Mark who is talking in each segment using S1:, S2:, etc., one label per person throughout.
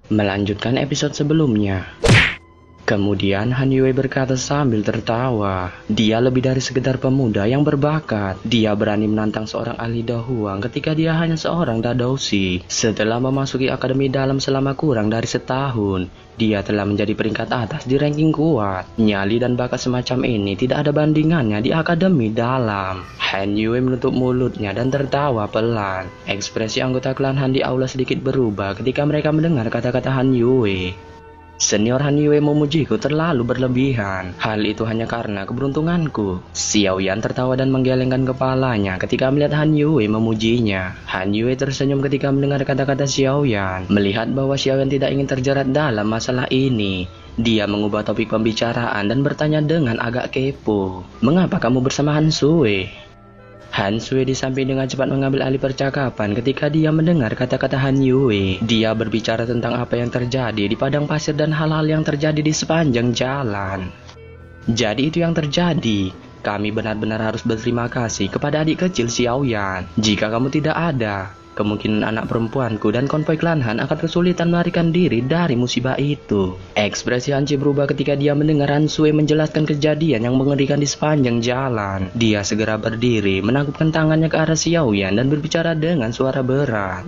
S1: Melanjutkan episode sebelumnya. Kemudian Han Yue berkata sambil tertawa, dia lebih dari sekedar pemuda yang berbakat. Dia berani menantang seorang ahli dahuang ketika dia hanya seorang dadausi. Setelah memasuki akademi dalam selama kurang dari setahun, dia telah menjadi peringkat atas di ranking kuat. Nyali dan bakat semacam ini tidak ada bandingannya di akademi dalam. Han Yue menutup mulutnya dan tertawa pelan. Ekspresi anggota klan Han di aula sedikit berubah ketika mereka mendengar kata-kata Han Yue. Senior Han Yue memujiku terlalu berlebihan. Hal itu hanya karena keberuntunganku. Xiao Yan tertawa dan menggelengkan kepalanya ketika melihat Han Yue memujinya. Han Yue tersenyum ketika mendengar kata-kata Xiao Yan. Melihat bahwa Xiao Yan tidak ingin terjerat dalam masalah ini, dia mengubah topik pembicaraan dan bertanya dengan agak kepo. Mengapa kamu bersama Han Sui? Han Sui di samping dengan cepat mengambil alih percakapan ketika dia mendengar kata-kata Han Yue. Dia berbicara tentang apa yang terjadi di padang pasir dan hal-hal yang terjadi di sepanjang jalan. Jadi itu yang terjadi. Kami benar-benar harus berterima kasih kepada adik kecil Xiao Yan. Jika kamu tidak ada, kemungkinan anak perempuanku dan konvoi klan Han akan kesulitan melarikan diri dari musibah itu. Ekspresi Hanci berubah ketika dia mendengar Han Sui menjelaskan kejadian yang mengerikan di sepanjang jalan. Dia segera berdiri, menangkupkan tangannya ke arah Xiao Yan dan berbicara dengan suara berat.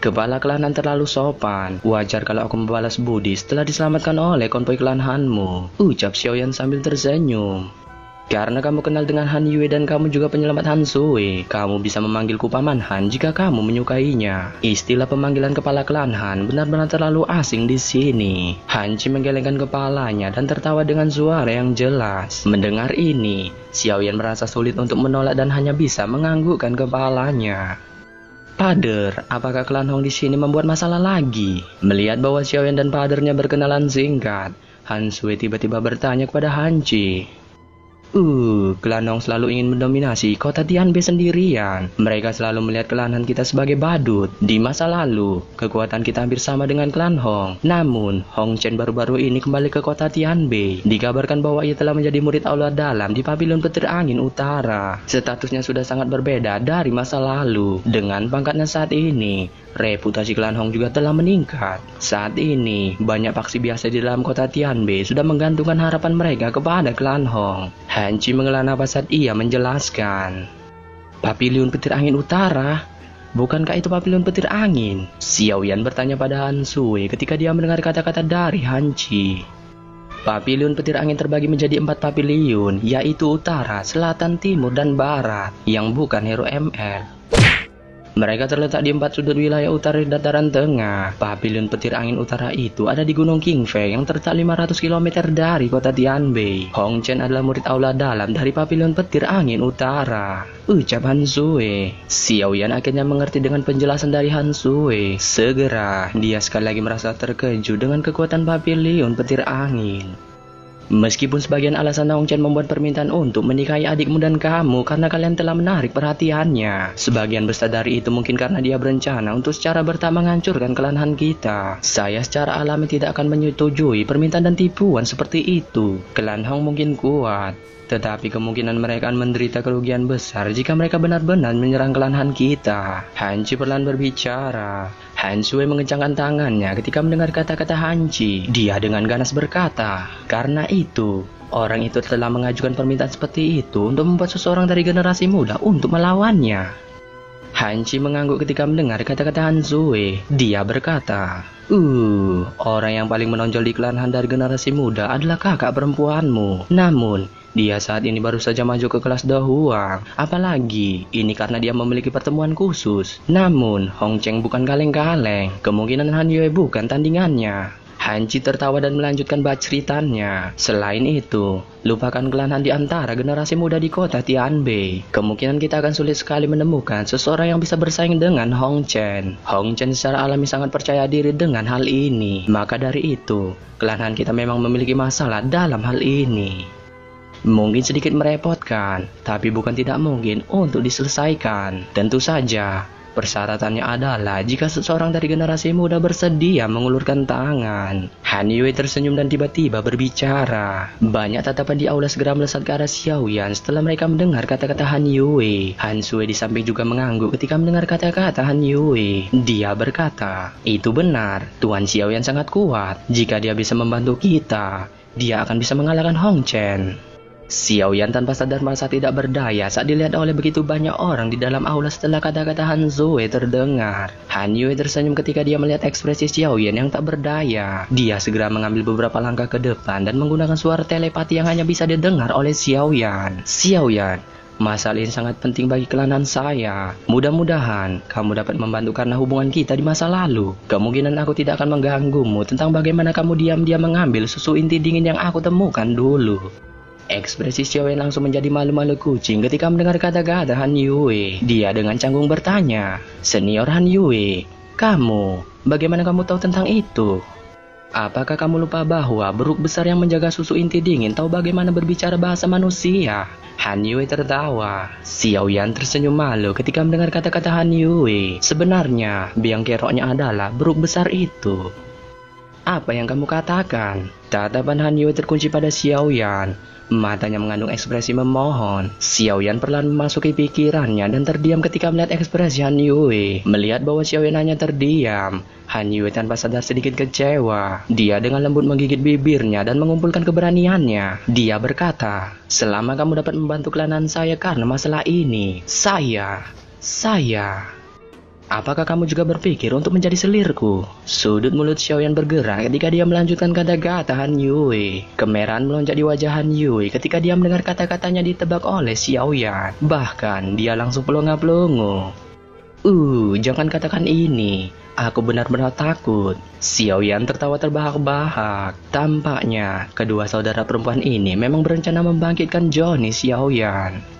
S1: Kepala klan Han terlalu sopan. Wajar kalau aku membalas budi setelah diselamatkan oleh konvoi klan Hanmu, ucap Xiao Yan sambil tersenyum. Karena kamu kenal dengan Han Yue dan kamu juga penyelamat Han Sui, kamu bisa memanggilku Paman Han jika kamu menyukainya. Istilah pemanggilan kepala klan Han benar-benar terlalu asing di sini. Hanci menggelengkan kepalanya dan tertawa dengan suara yang jelas. Mendengar ini, Xiao Yan merasa sulit untuk menolak dan hanya bisa menganggukkan kepalanya. Pader, apakah klan Hong di sini membuat masalah lagi? Melihat bahwa Xiao Yan dan padernya berkenalan singkat, Han Sui tiba-tiba bertanya kepada Hanci. Klan Hong selalu ingin mendominasi kota Tianbei sendirian. Mereka selalu melihat klan Han kita sebagai badut. Di masa lalu, kekuatan kita hampir sama dengan klan Hong. Namun, Hong Chen baru-baru ini kembali ke kota Tianbei. Dikabarkan bahwa ia telah menjadi murid aula dalam di Pavilion Petir Angin Utara. Statusnya sudah sangat berbeda dari masa lalu. Dengan pangkatnya saat ini, reputasi klan Hong juga telah meningkat. Saat ini, banyak paksi biasa di dalam kota Tianbei sudah menggantungkan harapan mereka kepada klan Hong. Hanci menghela napas saat ia menjelaskan. Pavilion Petir Angin Utara? Bukankah itu Pavilion Petir Angin? Xiao Yan bertanya pada Han Sui ketika dia mendengar kata-kata dari Hanci. Pavilion Petir Angin terbagi menjadi 4 pavilion, yaitu Utara, Selatan, Timur, dan Barat, yang bukan Hero ML. Mereka terletak di 4 sudut wilayah utara di dataran tengah. Pavilion Petir Angin Utara itu ada di Gunung Qingfei yang terletak 500 km dari kota Tianbei. Hong Chen adalah murid aula dalam dari Pavilion Petir Angin Utara, ucap Han Sui. Xiao Yan akhirnya mengerti dengan penjelasan dari Han Sui. Segera, dia sekali lagi merasa terkejut dengan kekuatan Pavilion Petir Angin. Meskipun sebagian alasan Hong Chen membuat permintaan untuk menikahi adikmu dan kamu karena kalian telah menarik perhatiannya, sebagian besar dari itu mungkin karena dia berencana untuk secara bertahap menghancurkan klan Han kita. Saya secara alami tidak akan menyetujui permintaan dan tipuan seperti itu. Klan Hong mungkin kuat, tetapi kemungkinan mereka akan menderita kerugian besar jika mereka benar-benar menyerang klan Han kita. Hanci perlahan berbicara. Han Sui mengencangkan tangannya ketika mendengar kata-kata Hanci. Dia dengan ganas berkata, karena itu, orang itu telah mengajukan permintaan seperti itu untuk membuat seseorang dari generasi muda untuk melawannya. Hanci mengangguk ketika mendengar kata-kata Han Sui. Dia berkata, orang yang paling menonjol di klan Han dari generasi muda adalah kakak perempuanmu. Namun, dia saat ini baru saja maju ke kelas dahuang. Apalagi, ini karena dia memiliki pertemuan khusus. Namun, Hong Chen bukan kaleng-kaleng. Kemungkinan Han Yue bukan tandingannya. Hanci tertawa dan melanjutkan ceritanya. Selain itu, lupakan klan Han di antara generasi muda di kota Tianbei. Kemungkinan kita akan sulit sekali menemukan seseorang yang bisa bersaing dengan Hong Chen. Hong Chen secara alami sangat percaya diri dengan hal ini. Maka dari itu, klan Han kita memang memiliki masalah dalam hal ini. Mungkin sedikit merepotkan, tapi bukan tidak mungkin untuk diselesaikan. Tentu saja, Persyaratannya adalah jika seseorang dari generasi muda bersedia mengulurkan tangan. Han Yue tersenyum dan tiba-tiba berbicara. Banyak tatapan di aula segera melesat ke arah Xiaoyan setelah mereka mendengar kata-kata Han Yue. Han Sui di samping juga mengangguk ketika mendengar kata-kata Han Yue. Dia berkata, "Itu benar, Tuan Xiaoyan sangat kuat. Jika dia bisa membantu kita, dia akan bisa mengalahkan Hong Chen." Xiaoyan tanpa sadar merasa tidak berdaya saat dilihat oleh begitu banyak orang di dalam aula setelah kata-kata Han Zue terdengar. Han Yue tersenyum ketika dia melihat ekspresi Xiaoyan yang tak berdaya. Dia segera mengambil beberapa langkah ke depan dan menggunakan suara telepati yang hanya bisa didengar oleh Xiaoyan. "Xiaoyan, masalah ini sangat penting bagi kelanan saya. Mudah-mudahan kamu dapat membantu karena hubungan kita di masa lalu. Kemungkinan aku tidak akan mengganggumu tentang bagaimana kamu diam-diam mengambil susu inti dingin yang aku temukan dulu." Ekspresi Xiaoyan langsung menjadi malu-malu kucing ketika mendengar kata-kata Han Yue. Dia dengan canggung bertanya, "Senior Han Yue, bagaimana kamu tahu tentang itu? Apakah kamu lupa bahwa beruk besar yang menjaga susu inti dingin tahu bagaimana berbicara bahasa manusia?" Han Yue tertawa. Xiaoyan tersenyum malu ketika mendengar kata-kata Han Yue. Sebenarnya, biang keroknya adalah beruk besar itu. "Apa yang kamu katakan?" Tatapan Han Yue terkunci pada Xiaoyan. Matanya mengandung ekspresi memohon. Xiaoyan perlahan memasuki pikirannya dan terdiam ketika melihat ekspresi Han Yue. Melihat bahwa Xiaoyan hanya terdiam, Han Yue tanpa sadar sedikit kecewa. Dia dengan lembut menggigit bibirnya dan mengumpulkan keberaniannya. Dia berkata, "Selama kamu dapat membantu kelanan saya karena masalah ini, saya... Apakah kamu juga berpikir untuk menjadi selirku?" Sudut mulut Xiaoyan bergerak ketika dia melanjutkan kata-kata Han Yue. Kemerahan melonjak di wajah Han Yue ketika dia mendengar kata-katanya ditebak oleh Xiaoyan. Bahkan dia langsung pelongo-pelongo. Jangan katakan ini. Aku benar-benar takut." Xiaoyan tertawa terbahak-bahak. Tampaknya kedua saudara perempuan ini memang berencana membangkitkan Johnny Xiaoyan.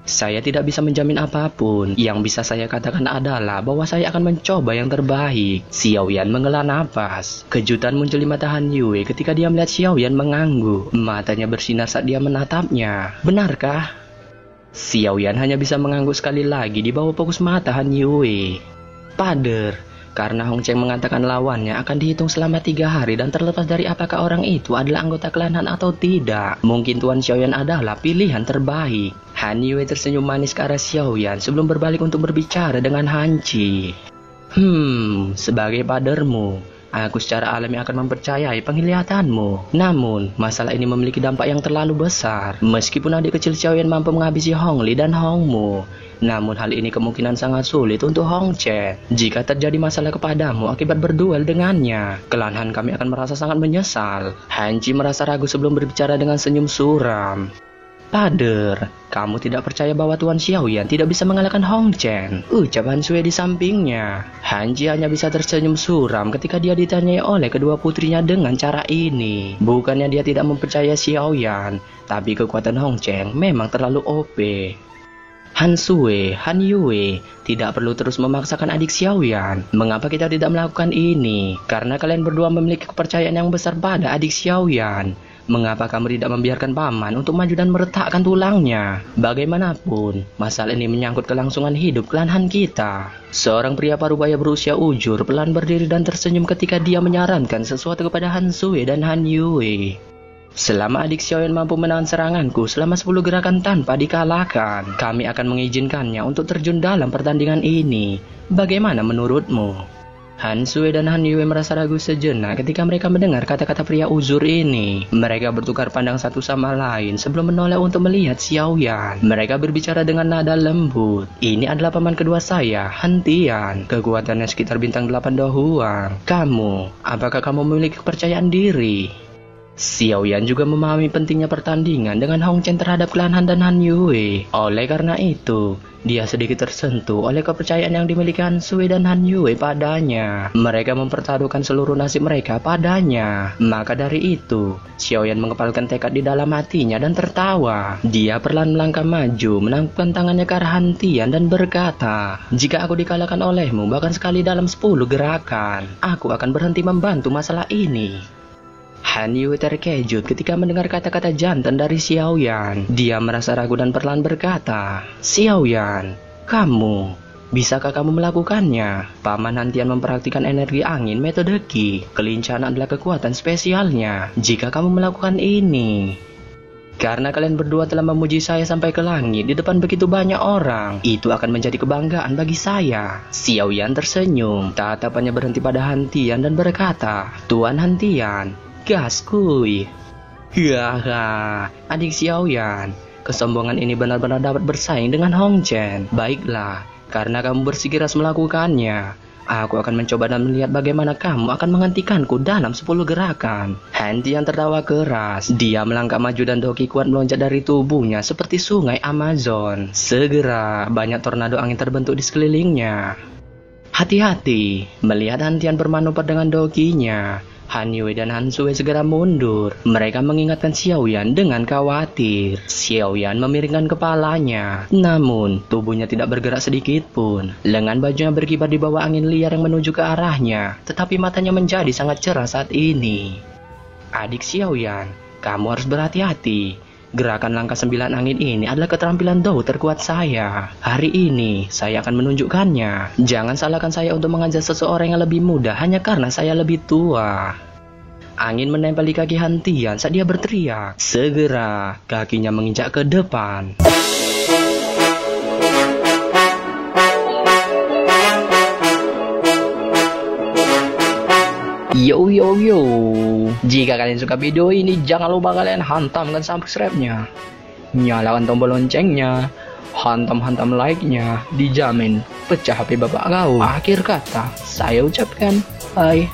S1: "Saya tidak bisa menjamin apapun. Yang bisa saya katakan adalah bahwa saya akan mencoba yang terbaik." Xiaoyan menghela napas. Kejutan muncul di mata Han Yue ketika dia melihat Xiaoyan mengangguk. Matanya bersinar saat dia menatapnya. "Benarkah?" Xiaoyan hanya bisa mengangguk sekali lagi di bawah fokus mata Han Yue. "Pader, karena Hong Cheng mengatakan lawannya akan dihitung selama 3 hari dan terlepas dari apakah orang itu adalah anggota klan Han atau tidak, mungkin Tuan Xiaoyan adalah pilihan terbaik." Han Yue tersenyum manis ke arah Xiaoyan sebelum berbalik untuk berbicara dengan Hanci. Sebagai padermu, aku secara alami akan mempercayai penglihatanmu. Namun, masalah ini memiliki dampak yang terlalu besar. Meskipun adik kecil Xiaoyan mampu menghabisi Hong Li dan Hong Mu, namun hal ini kemungkinan sangat sulit untuk Hong Chen. Jika terjadi masalah kepadamu akibat berduel dengannya, klan Han kami akan merasa sangat menyesal. Hanci merasa ragu sebelum berbicara dengan senyum suram. "Pader, kamu tidak percaya bahwa Tuan Xiaoyan tidak bisa mengalahkan Hong Chen?" ucap Han Sui di sampingnya. Hanci hanya bisa tersenyum suram ketika dia ditanyai oleh kedua putrinya dengan cara ini. Bukannya dia tidak mempercaya Xiaoyan, tapi kekuatan Hong Chen memang terlalu OP. Han Sui, Han Yue, tidak perlu terus memaksakan adik Xiaoyan. Mengapa kita tidak melakukan ini? Karena kalian berdua memiliki kepercayaan yang besar pada adik Xiaoyan. Mengapa kamu tidak membiarkan paman untuk maju dan meretakkan tulangnya? Bagaimanapun, masalah ini menyangkut kelangsungan hidup klan Han kita. Seorang pria parubaya berusia ujur pelan berdiri dan tersenyum ketika dia menyarankan sesuatu kepada Han Sui dan Han Yue. "Selama adik Xiaoyan mampu menahan seranganku selama 10 gerakan tanpa dikalahkan, kami akan mengizinkannya untuk terjun dalam pertandingan ini. Bagaimana menurutmu?" Han Sui dan Han Yue merasa ragu sejenak ketika mereka mendengar kata-kata pria uzur ini. Mereka bertukar pandang satu sama lain sebelum menoleh untuk melihat Xiaoyan. Mereka berbicara dengan nada lembut. "Ini adalah paman kedua saya, Han Tian. Kekuatannya sekitar bintang 8 dohuang. Apakah kamu memiliki kepercayaan diri?" Xiaoyan juga memahami pentingnya pertandingan dengan Hong Chen terhadap klan Han dan Han Yue. Oleh karena itu, dia sedikit tersentuh oleh kepercayaan yang dimiliki Han Sui dan Han Yue padanya. Mereka mempertaruhkan seluruh nasib mereka padanya. Maka dari itu, Xiaoyan mengepalkan tekad di dalam hatinya dan tertawa. Dia perlahan melangkah maju, menangkupkan tangannya ke arah Han Tian dan berkata, "Jika aku dikalahkan olehmu bahkan sekali dalam 10 gerakan, aku akan berhenti membantu masalah ini." Han Yue terkejut ketika mendengar kata-kata jantan dari Xiaoyan. Dia merasa ragu dan perlahan berkata, "Xiaoyan, Bisakah kamu melakukannya? Paman Hantian mempraktikkan energi angin metode Ki. Kelincahan adalah kekuatan spesialnya. Jika kamu melakukan ini, karena kalian berdua telah memuji saya sampai ke langit di depan begitu banyak orang, itu akan menjadi kebanggaan bagi saya. Xiao Yan tersenyum. Tatapannya berhenti pada Hantian dan berkata, Tuan Hantian, gas kuy. Haha, adik Xiao Yan, kesombongan ini benar-benar dapat bersaing dengan Hong Chen. Baiklah, karena kamu bersikeras melakukannya, aku akan mencoba dan melihat bagaimana kamu akan menghentikanku dalam 10 gerakan. Hantian tertawa keras. Dia melangkah maju dan Doki kuat meloncat dari tubuhnya seperti sungai Amazon. Segera, banyak tornado angin terbentuk di sekelilingnya. Hati-hati, melihat Hantian bermanuver dengan dokinya, Han Yue dan Han Sui segera mundur. Mereka mengingatkan Xiao Yan dengan khawatir. Xiao Yan memiringkan kepalanya, namun tubuhnya tidak bergerak sedikit pun. Lengan bajunya berkibar di bawah angin liar yang menuju ke arahnya, tetapi matanya menjadi sangat cerah saat ini. Adik Xiao Yan, kamu harus berhati-hati. Gerakan langkah 9 angin ini adalah keterampilan Dou terkuat saya. Hari ini, saya akan menunjukkannya. Jangan salahkan saya untuk mengajar seseorang yang lebih muda hanya karena saya lebih tua. Angin menempel di kaki Hantian saat dia berteriak. Segera, kakinya menginjak ke depan. Yo yo yo, jika kalian suka video ini, jangan lupa kalian hantamkan subscribe-nya, nyalakan tombol loncengnya, hantam-hantam like-nya, dijamin pecah HP bapak kau. Akhir kata, saya ucapkan bye.